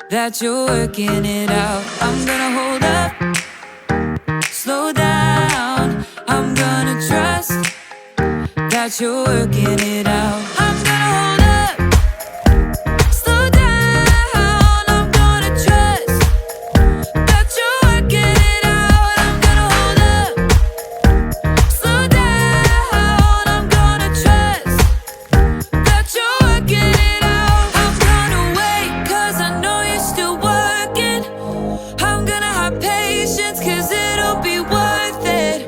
that you're working it out. I'm gonna hold up, slow down. I'm gonna trust that you're working it out. I'm gonna hold up, slow down. I'm gonna trust that you're working it out. I'm gonna hold up, slow down. I'm gonna trust that you're working it out. I'm gonna wait, 'cause I know you're still working. I'm gonna have patience, 'cause it'll be worth it.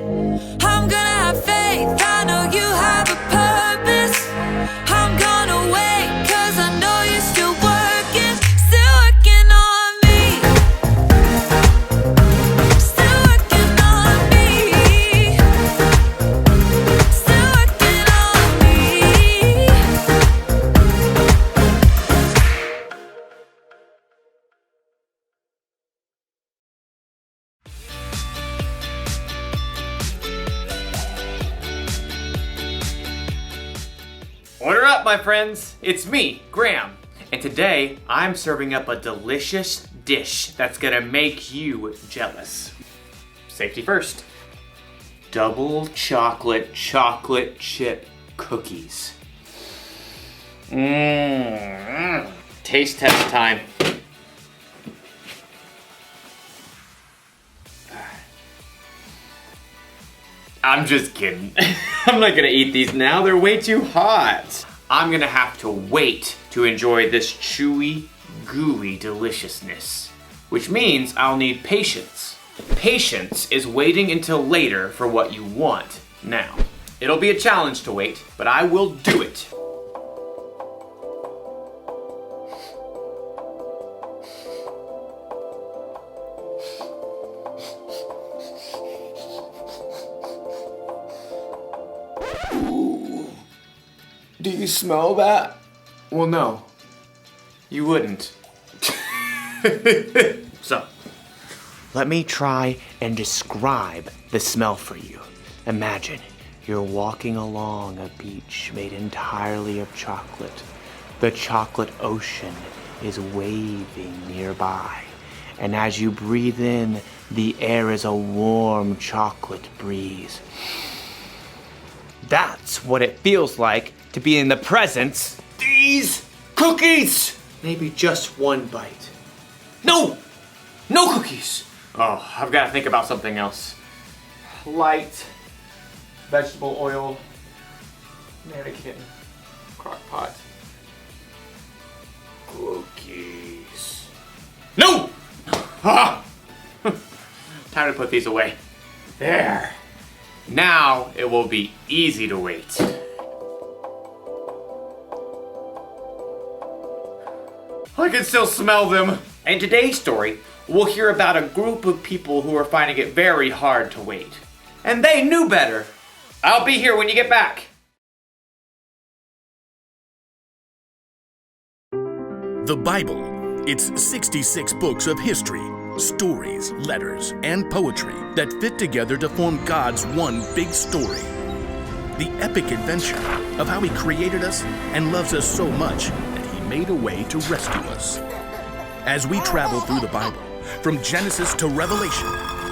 I'm gonna have faith, I know you have a purpose. I'm gonna wait, 'cause I know you're still working on me. Still working on me. Still working on me. Order up, my friends. It's me, Graham. And today, I'm serving up a delicious dish that's gonna make you jealous. Safety first. Double chocolate chip cookies. Taste test time. I'm just kidding. I'm not gonna eat these now, they're way too hot. I'm gonna have to wait to enjoy this chewy, gooey deliciousness. Which means I'll need patience. Patience is waiting until later for what you want now. It'll be a challenge to wait, but I will do it. Do you smell that? Well, no. You wouldn't. So, let me try and describe the smell for you. Imagine you're walking along a beach made entirely of chocolate. The chocolate ocean is waving nearby. And as you breathe in, the air is a warm chocolate breeze. That's what it feels like to be in the presence of these cookies. Maybe just one bite. No cookies. Oh, I've got to think about something else. Light, vegetable oil, mannequin, crock pot, cookies. No! Ah! Time to put these away. There. Now it will be easy to wait. I can still smell them. In today's story, we'll hear about a group of people who are finding it very hard to wait. And they knew better. I'll be here when you get back. The Bible. It's 66 books of history, stories, letters, and poetry that fit together to form God's one big story. The epic adventure of how He created us and loves us so much that He made a way to rescue us. As we travel through the Bible, from Genesis to Revelation,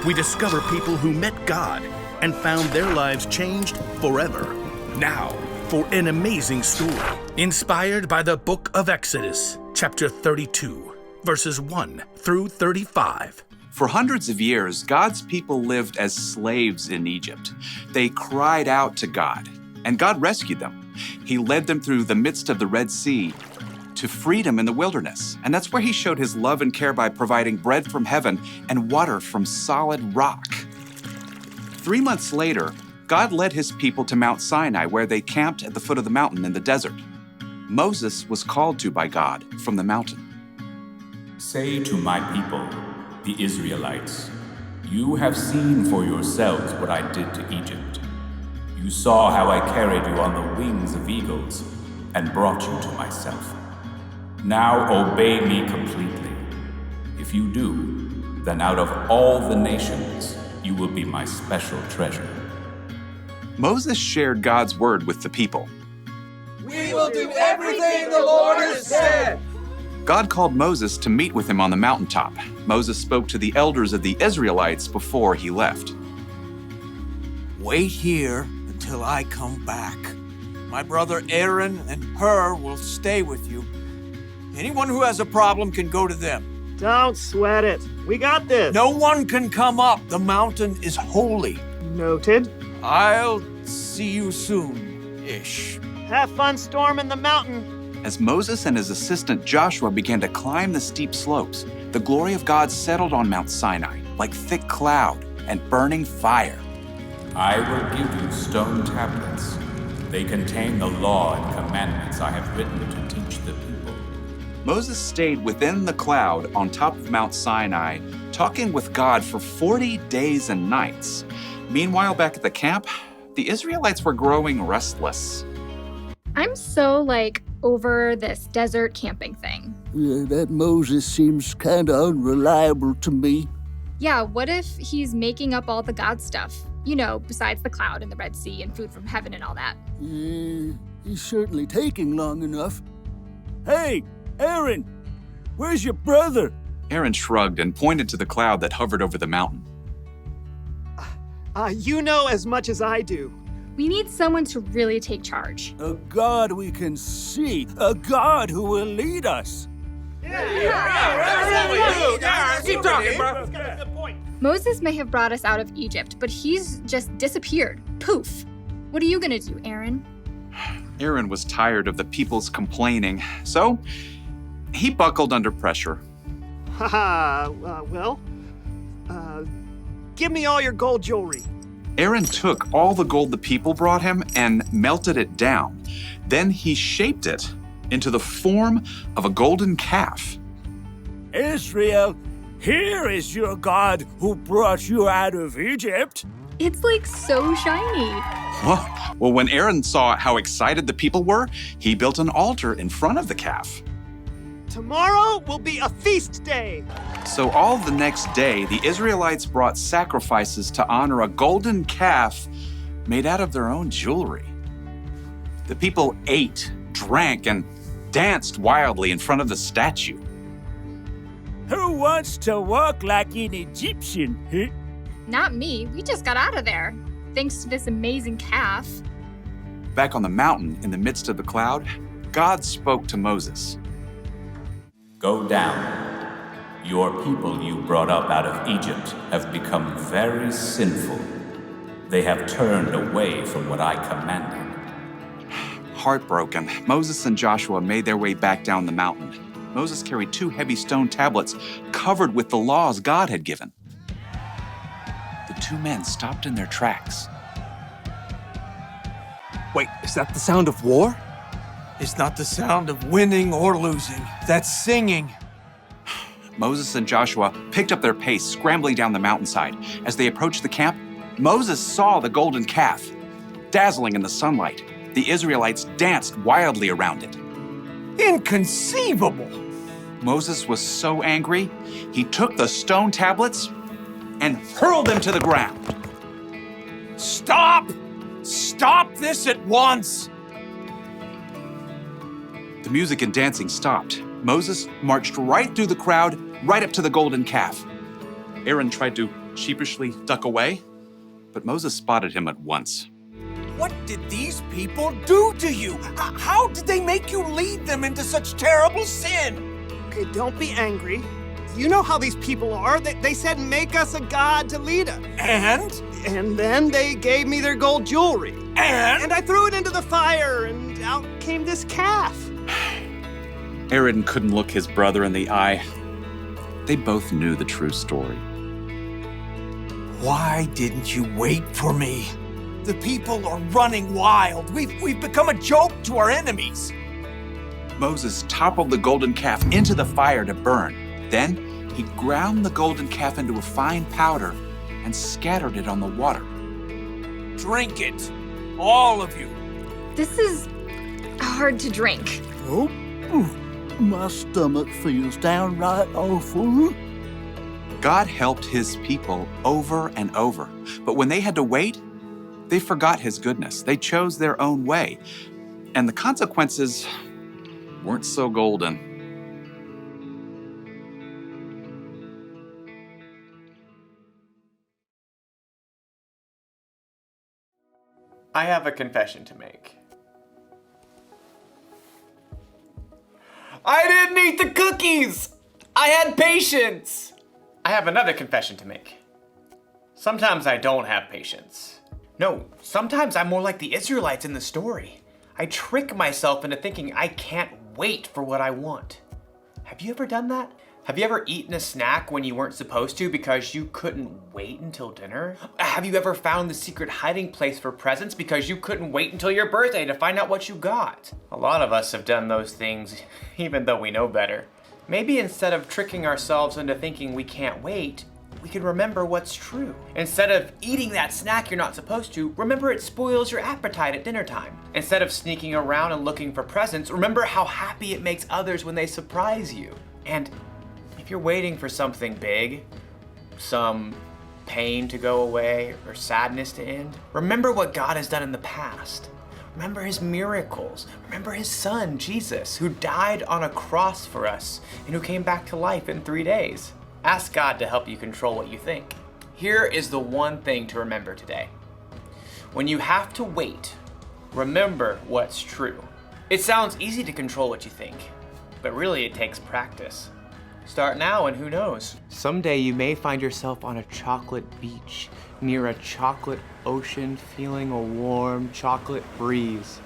we discover people who met God and found their lives changed forever. Now, for an amazing story inspired by the book of Exodus, chapter 32, verses 1 through 35. For hundreds of years, God's people lived as slaves in Egypt. They cried out to God, and God rescued them. He led them through the midst of the Red Sea to freedom in the wilderness. And that's where He showed His love and care by providing bread from heaven and water from solid rock. 3 months later, God led His people to Mount Sinai, where they camped at the foot of the mountain in the desert. Moses was called to by God from the mountain. Say to my people, the Israelites, you have seen for yourselves what I did to Egypt. You saw how I carried you on the wings of eagles and brought you to myself. Now obey me completely. If you do, then out of all the nations, you will be my special treasure. Moses shared God's word with the people. We will do everything the Lord has said. God called Moses to meet with him on the mountaintop. Moses spoke to the elders of the Israelites before he left. Wait here until I come back. My brother Aaron and Hur will stay with you. Anyone who has a problem can go to them. Don't sweat it. We got this. No one can come up. The mountain is holy. Noted. I'll see you soon-ish. Have fun storming the mountain. As Moses and his assistant Joshua began to climb the steep slopes, the glory of God settled on Mount Sinai like thick cloud and burning fire. I will give you stone tablets. They contain the law and commandments I have written to teach the people. Moses stayed within the cloud on top of Mount Sinai, talking with God for 40 days and nights. Meanwhile, back at the camp, the Israelites were growing restless. I'm so, over this desert camping thing. That Moses seems kinda unreliable to me. Yeah, what if he's making up all the God stuff? You know, besides the cloud and the Red Sea and food from heaven and all that. He's certainly taking long enough. Hey, Aaron! Where's your brother? Aaron shrugged and pointed to the cloud that hovered over the mountain. You know as much as I do. We need someone to really take charge. A God we can see. A God who will lead us. Keep talking, bro. Moses may have brought us out of Egypt, but he's just disappeared. Poof. What are you gonna do, Aaron? Aaron was tired of the people's complaining, so he buckled under pressure. Give me all your gold jewelry. Aaron took all the gold the people brought him and melted it down. Then he shaped it into the form of a golden calf. Israel, here is your God who brought you out of Egypt. It's so shiny. Well, when Aaron saw how excited the people were, he built an altar in front of the calf. Tomorrow will be a feast day. So all the next day, the Israelites brought sacrifices to honor a golden calf made out of their own jewelry. The people ate, drank, and danced wildly in front of the statue. Who wants to walk like an Egyptian? Huh? Not me. We just got out of there. Thanks to this amazing calf. Back on the mountain, in the midst of the cloud, God spoke to Moses. Go down. Your people you brought up out of Egypt have become very sinful. They have turned away from what I commanded. Heartbroken, Moses and Joshua made their way back down the mountain. Moses carried 2 heavy stone tablets covered with the laws God had given. The 2 men stopped in their tracks. Wait, is that the sound of war? It's not the sound of winning or losing. That's singing. Moses and Joshua picked up their pace, scrambling down the mountainside. As they approached the camp, Moses saw the golden calf. Dazzling in the sunlight, the Israelites danced wildly around it. Inconceivable! Moses was so angry, he took the stone tablets and hurled them to the ground. Stop! Stop this at once! The music and dancing stopped. Moses marched right through the crowd, right up to the golden calf. Aaron tried to sheepishly duck away, but Moses spotted him at once. What did these people do to you? How did they make you lead them into such terrible sin? Okay, don't be angry. You know how these people are. They said, make us a god to lead us. And then they gave me their gold jewelry. And I threw it into the fire, and out came this calf. Aaron couldn't look his brother in the eye. They both knew the true story. Why didn't you wait for me? The people are running wild. We've become a joke to our enemies. Moses toppled the golden calf into the fire to burn. Then he ground the golden calf into a fine powder and scattered it on the water. Drink it, all of you. This is hard to drink. Oh, my stomach feels downright awful. God helped his people over and over, but when they had to wait, they forgot his goodness. They chose their own way, and the consequences weren't so golden. I have a confession to make. I didn't eat the cookies! I had patience! I have another confession to make. Sometimes I don't have patience. No, sometimes I'm more like the Israelites in the story. I trick myself into thinking I can't wait for what I want. Have you ever done that? Have you ever eaten a snack when you weren't supposed to because you couldn't wait until dinner? Have you ever found the secret hiding place for presents because you couldn't wait until your birthday to find out what you got? A lot of us have done those things even though we know better. Maybe instead of tricking ourselves into thinking we can't wait, we can remember what's true. Instead of eating that snack you're not supposed to, remember it spoils your appetite at dinner time. Instead of sneaking around and looking for presents, remember how happy it makes others when they surprise you. And if you're waiting for something big, some pain to go away or sadness to end, remember what God has done in the past. Remember his miracles. Remember his son, Jesus, who died on a cross for us and who came back to life in 3 days. Ask God to help you control what you think. Here is the one thing to remember today. When you have to wait, remember what's true. It sounds easy to control what you think, but really it takes practice. Start now and who knows? Someday you may find yourself on a chocolate beach, near a chocolate ocean, feeling a warm chocolate breeze.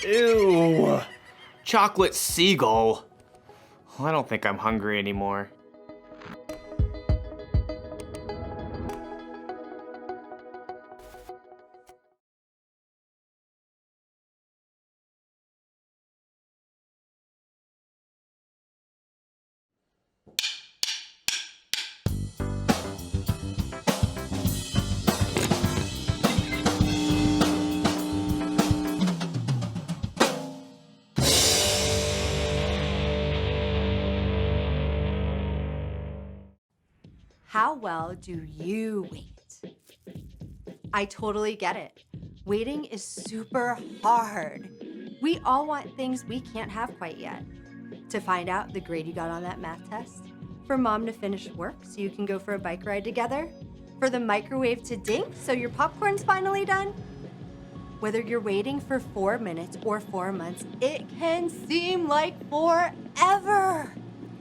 Ew! Chocolate seagull. Well, I don't think I'm hungry anymore. How well do you wait? I totally get it. Waiting is super hard. We all want things we can't have quite yet. To find out the grade you got on that math test, for mom to finish work so you can go for a bike ride together, for the microwave to ding so your popcorn's finally done. Whether you're waiting for 4 minutes or 4 months, it can seem like forever.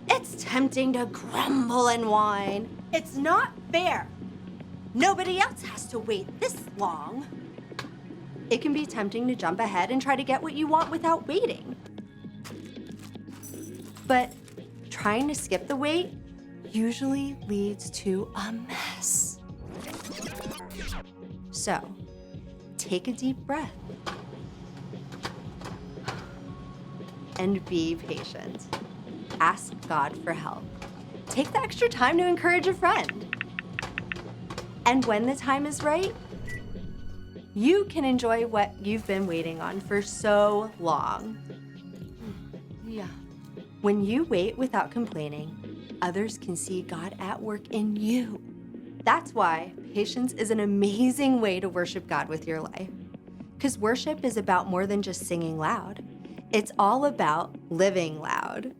It's tempting to grumble and whine. It's not fair. Nobody else has to wait this long. It can be tempting to jump ahead and try to get what you want without waiting. But trying to skip the wait usually leads to a mess. So, take a deep breath and be patient. Ask God for help. Take the extra time to encourage a friend. And when the time is right, you can enjoy what you've been waiting on for so long. Yeah. When you wait without complaining, others can see God at work in you. That's why patience is an amazing way to worship God with your life. Because worship is about more than just singing loud. It's all about living loud.